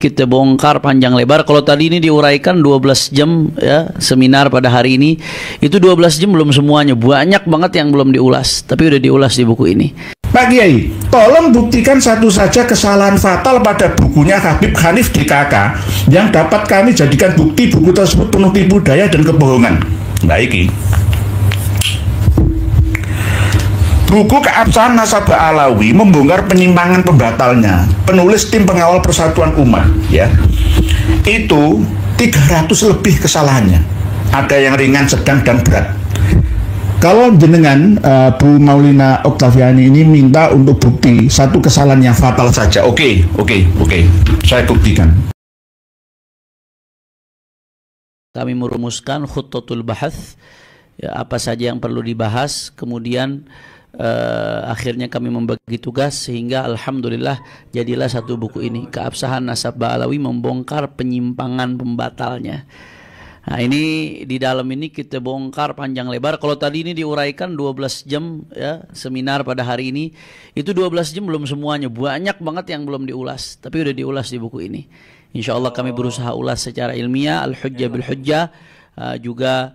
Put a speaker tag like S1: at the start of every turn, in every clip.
S1: kita bongkar panjang lebar. Kalau tadi ini diuraikan 12 jam ya, seminar pada hari ini, itu 12 jam belum semuanya, banyak banget yang belum diulas, tapi udah diulas di buku ini.
S2: Pak Kiai, tolong buktikan satu saja kesalahan fatal pada bukunya Habib Hanif DKK yang dapat kami jadikan bukti buku tersebut penuh tipu daya dan kebohongan. Baik. Buku Keabsahan Nasabah Alawi membongkar penyimpangan pembatalnya. Penulis tim pengawal Persatuan Umat, ya. Itu 300 lebih kesalahannya. Ada yang ringan, sedang, dan berat. Kalau jenengan Bu Maulina Oktaviani ini minta untuk bukti satu kesalahan yang fatal saja. Oke. Saya buktikan.
S1: Kami merumuskan khutbatul bahats, ya, apa saja yang perlu dibahas, kemudian akhirnya kami membagi tugas sehingga alhamdulillah jadilah satu buku ini, Keabsahan Nasabah Alawi membongkar penyimpangan pembatalnya. Nah, ini di dalam ini kita bongkar panjang lebar. Kalau tadi ini diuraikan 12 jam ya, seminar pada hari ini, itu 12 jam belum semuanya, banyak banget yang belum diulas, tapi udah diulas di buku ini. Insya Allah kami berusaha ulas secara ilmiah, al-hujjah bil-hujjah, juga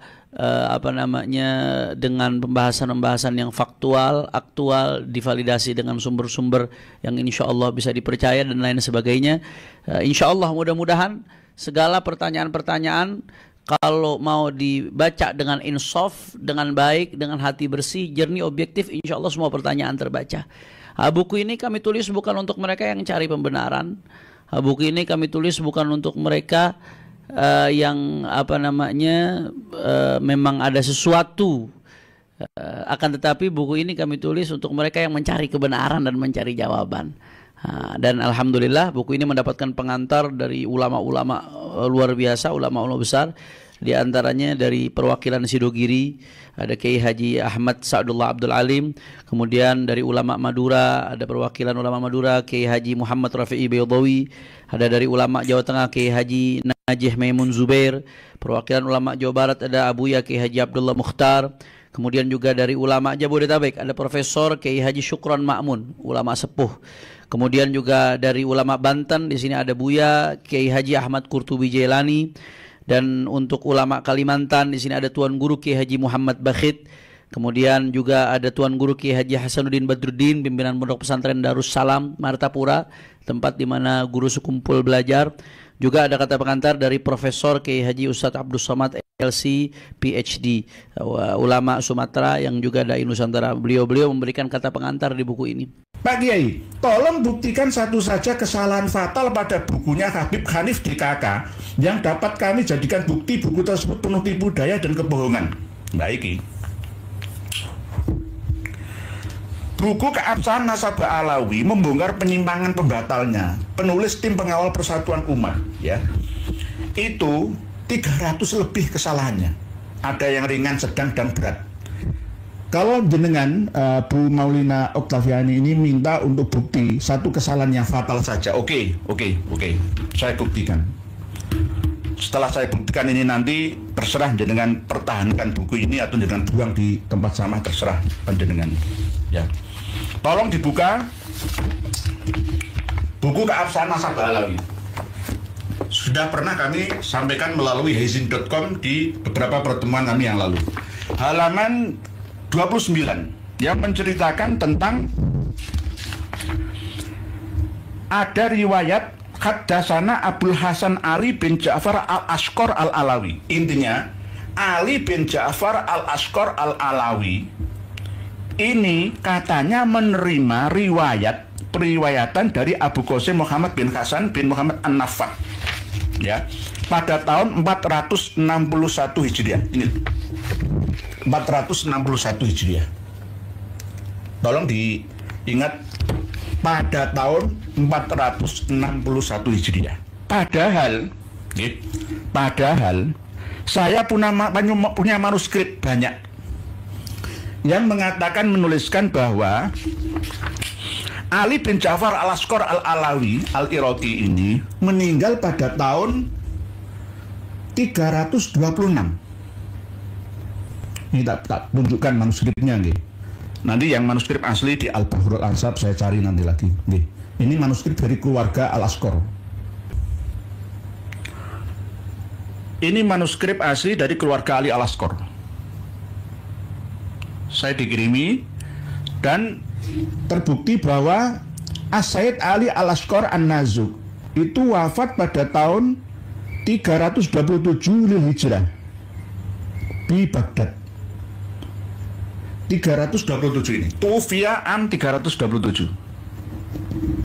S1: dengan pembahasan-pembahasan yang faktual, aktual, divalidasi dengan sumber-sumber yang insya Allah bisa dipercaya dan lain sebagainya. Insya Allah mudah-mudahan segala pertanyaan-pertanyaan kalau mau dibaca dengan insaf, dengan baik, dengan hati bersih, jernih, objektif, insya Allah semua pertanyaan terbaca. Buku ini kami tulis bukan untuk mereka yang cari pembenaran. Buku ini kami tulis bukan untuk mereka yang memang ada sesuatu, akan tetapi buku ini kami tulis untuk mereka yang mencari kebenaran dan mencari jawaban. Dan alhamdulillah buku ini mendapatkan pengantar dari ulama-ulama luar biasa, ulama-ulama besar. Di antaranya dari perwakilan Sidogiri ada Kiai Haji Ahmad Sa'dullah Abdul Alim. Kemudian dari ulama Madura ada perwakilan ulama Madura Kiai Haji Muhammad Rafi'i Baydawi. Ada dari ulama Jawa Tengah Kiai Haji Najih Maimun Zubair. Perwakilan ulama Jawa Barat ada Abuya Kiai Haji Abdullah Mukhtar. Kemudian juga dari ulama Jabodetabek ada Profesor Kiai Haji Syukron Ma'mun, ulama sepuh. Kemudian juga dari ulama Banten di sini ada Buya Kiai Haji Ahmad Qurtubi Jailani. Dan untuk ulama Kalimantan di sini ada Tuan Guru Kiai Haji Muhammad Bakhit. Kemudian juga ada Tuan Guru Kiai Haji Hasanuddin Badruddin, pimpinan Pondok Pesantren Darussalam Martapura, tempat di mana guru sekumpul belajar. Juga ada kata pengantar dari Profesor Kiai Haji Ustadz Abdus Somad LC PhD, ulama Sumatera yang juga dai Nusantara. Beliau memberikan kata pengantar di buku ini.
S2: Pak Kiai, tolong buktikan satu saja kesalahan fatal pada bukunya Habib Hanif DKK yang dapat kami jadikan bukti buku tersebut penuh tipu daya dan kebohongan. Baik. Buku Keabsahan Nasabah Alawi membongkar penyimpangan pembatalnya. Penulis tim pengawal Persatuan Umat, ya. Itu 300 lebih kesalahannya. Ada yang ringan, sedang, dan berat. Kalau jenengan Bu Maulina Oktaviani ini minta untuk bukti satu kesalahan yang fatal saja. Oke. Saya buktikan. Setelah saya buktikan ini nanti terserah jenengan pertahankan buku ini atau jenengan buang di tempat sampah, terserah panjenengan. Ya. Tolong dibuka buku Keabsahan Nasabah Alawi. Sudah pernah kami sampaikan melalui hazin.com di beberapa pertemuan kami yang lalu. Halaman 29 yang menceritakan tentang ada riwayat Haddasana Abdul Hasan Ali bin Ja'far al-Ashqar al-Alawi. Intinya Ali bin Ja'far al-Ashqar al-Alawi ini katanya menerima periwayatan dari Abu Qasim Muhammad bin Hasan bin Muhammad An-Naffah, ya, pada tahun 461 Hijriah. Ini 461 Hijriah. Tolong diingat, pada tahun 461 Hijriah. Padahal saya punya manuskrip banyak yang mengatakan, menuliskan bahwa Ali bin Ja'far al-Ashqar al-Alawi al-Iraqi ini meninggal pada tahun 326. Ini tak tunjukkan manuskripnya, nggih. Nanti yang manuskrip asli di Al-Bahrul Ansab saya cari nanti lagi, nggih. Ini manuskrip dari keluarga Al-Ashqar. Ini manuskrip asli dari keluarga Ali Al-Asqar. Saya dikirimi dan terbukti bahwa As-Sayyid Ali Al-Asqar An-Nazuk itu wafat pada tahun 327 Hijrah di Baghdad. 327 ini. Tufiya an 327.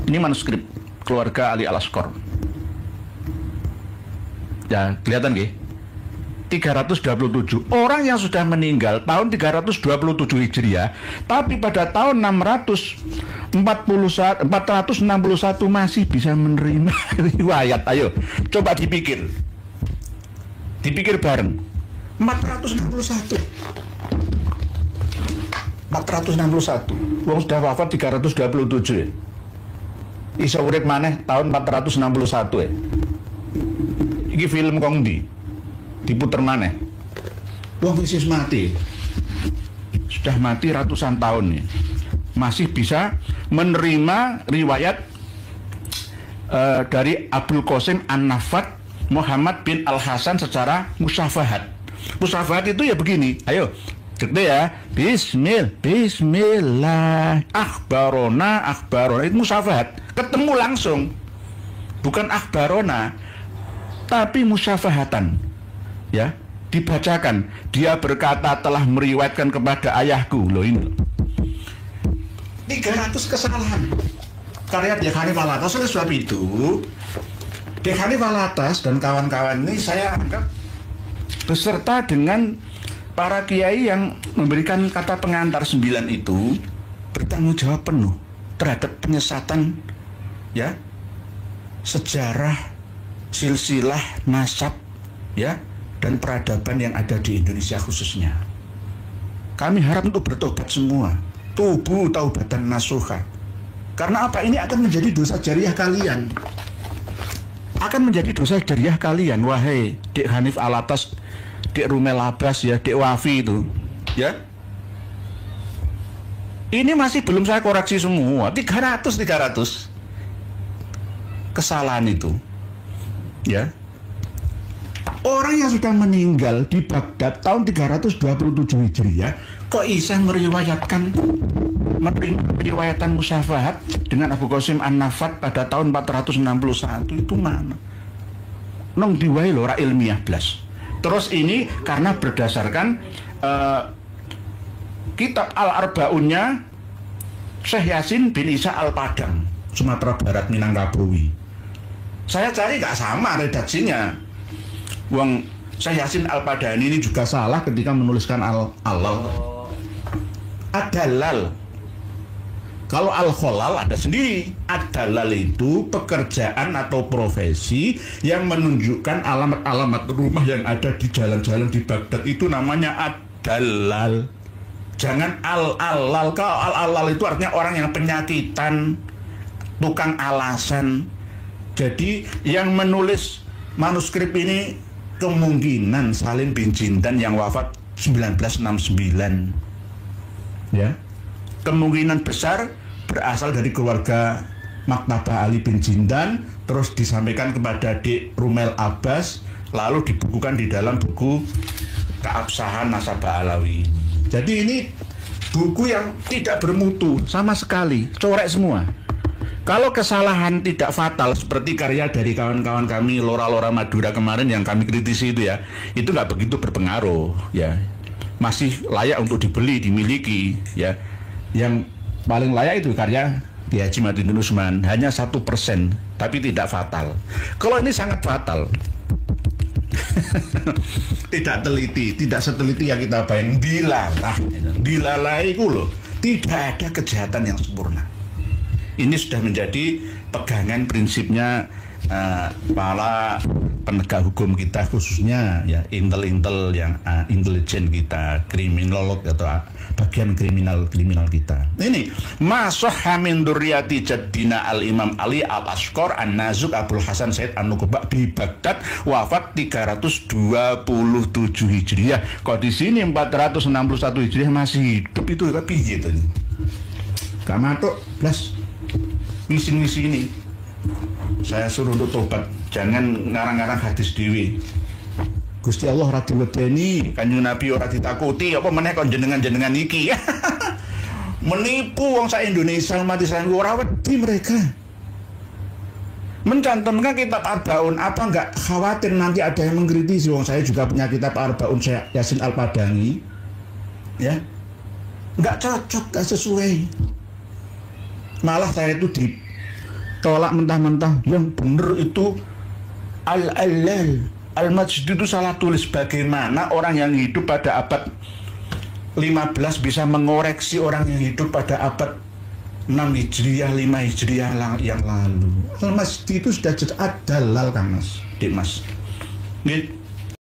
S2: Ini manuskrip keluarga Ali Al-Asqar. Ya, kelihatan nggih? 327. Orang yang sudah meninggal tahun 327 Hijriah, tapi pada tahun 461 masih bisa menerima riwayat. Ayo, coba dipikir. Dipikir bareng. 461. Wong sudah wafat 327 ya. Isa urip maneh tahun 461 ya. Iki film kong diputer maneh. Wong wis mati. Sudah mati ratusan tahun nih. Masih bisa menerima riwayat dari Abdul Qasim An-Nafat Muhammad bin Al-Hasan secara musyafahat. Musyafahat itu ya begini. Ayo, cek deh ya. Bismillah. Akhbarona itu musyafahat. Ketemu langsung. Bukan akhbarona, tapi musyafahatan. Ya, dibacakan. Dia berkata telah meriwayatkan kepada ayahku. Loh ini 300 kesalahan karya Dyek Hanif Alatas. Oleh sebab itu Dyek Hanif Alatas dan kawan-kawan ini saya anggap beserta dengan para kiai yang memberikan kata pengantar 9 itu bertanggung jawab penuh terhadap penyesatan ya sejarah, silsilah, nasab ya dan peradaban yang ada di Indonesia khususnya. Kami harap untuk bertobat semua. Tubu taubatan nasuha. Karena apa? Ini akan menjadi dosa jariah kalian. Akan menjadi dosa jariah kalian. Wahai Dyek Hanif Alatas, Dyek Rumel Abbas ya, Dyek Wafi itu ya. Ini masih belum saya koreksi semua. 300 kesalahan itu ya. Orang yang sudah meninggal di Baghdad tahun 327 Hijriah kok bisa meriwayatkan musyafahat dengan Abu Qasim An-Nafat pada tahun 461 itu mana? Nong diwai lho ora ilmiah blas. Terus ini karena berdasarkan kitab Al-Arba'unnya Syekh Yasin bin Isa Al-Padang, Sumatera Barat, Minangkabau. Saya cari gak sama redaksinya. Wong Syekh Yasin Al-Padani ini juga salah ketika menuliskan al-halal. Ad-dalal. Kalau al-kholal ada sendiri. Ad-dalal itu pekerjaan atau profesi yang menunjukkan alamat-alamat rumah yang ada di jalan-jalan di Baghdad, itu namanya ad-dalal. Jangan al-alal. Kalau al-alal itu artinya orang yang penyakitan, tukang alasan. Jadi yang menulis manuskrip ini kemungkinan Salim bin Jindan yang wafat 1969 ya. Kemungkinan besar berasal dari keluarga Maktabah Ali bin Jindan, terus disampaikan kepada Dyek Rumel Abbas, lalu dibukukan di dalam buku Keabsahan Nasabah Alawi. Jadi ini buku yang tidak bermutu sama sekali, corek semua. Kalau kesalahan tidak fatal seperti karya dari kawan-kawan kami Lora-Lora Madura kemarin yang kami kritisi itu ya, itu nggak begitu berpengaruh ya, masih layak untuk dibeli, dimiliki ya. Yang paling layak itu karya Ki Haji Madinun Usman, hanya 1%, tapi tidak fatal. Kalau ini sangat fatal. Tidak teliti, tidak seteliti yang kita bayang. Dilalai itu loh, tidak ada kejahatan yang sempurna. Ini sudah menjadi pegangan prinsipnya para penegak hukum kita, khususnya ya intel-intel yang intelijen kita, kriminolog atau bagian kriminal kita. Ini Masah min Durriyati Jaddina Al-Imam Ali Al-Asqar An-Nazuk Abdul Hasan Said An-Nuqba di Baghdad, wafat 327 Hijriah. Kok di sini 461 Hijriah masih hidup itu, tapi gitu. Gak matuk, blas. Misi-misi ini saya suruh untuk tobat, jangan ngarang-ngarang hadis dewi. Gusti Allah ora diwedeni, Kanjeng Nabi ora ditakuti, apa meneh kon jenengan-jenengan iki. Menipu wong sak Indonesia umat Islam ora wedi mereka. Mencantumkan kitab Arbaun, apa enggak khawatir nanti ada yang mengkritisi? Wong saya juga punya kitab Arbaun Yasin Al-Padani. Ya. Enggak cocok, enggak sesuai. Malah saya itu ditolak mentah-mentah. Yang benar itu Al-Allal Al-Majid itu salah tulis. Bagaimana orang yang hidup pada abad 15 bisa mengoreksi orang yang hidup pada abad 6 Hijriah, 5 Hijriah yang lalu. Al-Masdi itu sudah jadi adalal kan Mas, Dik Mas.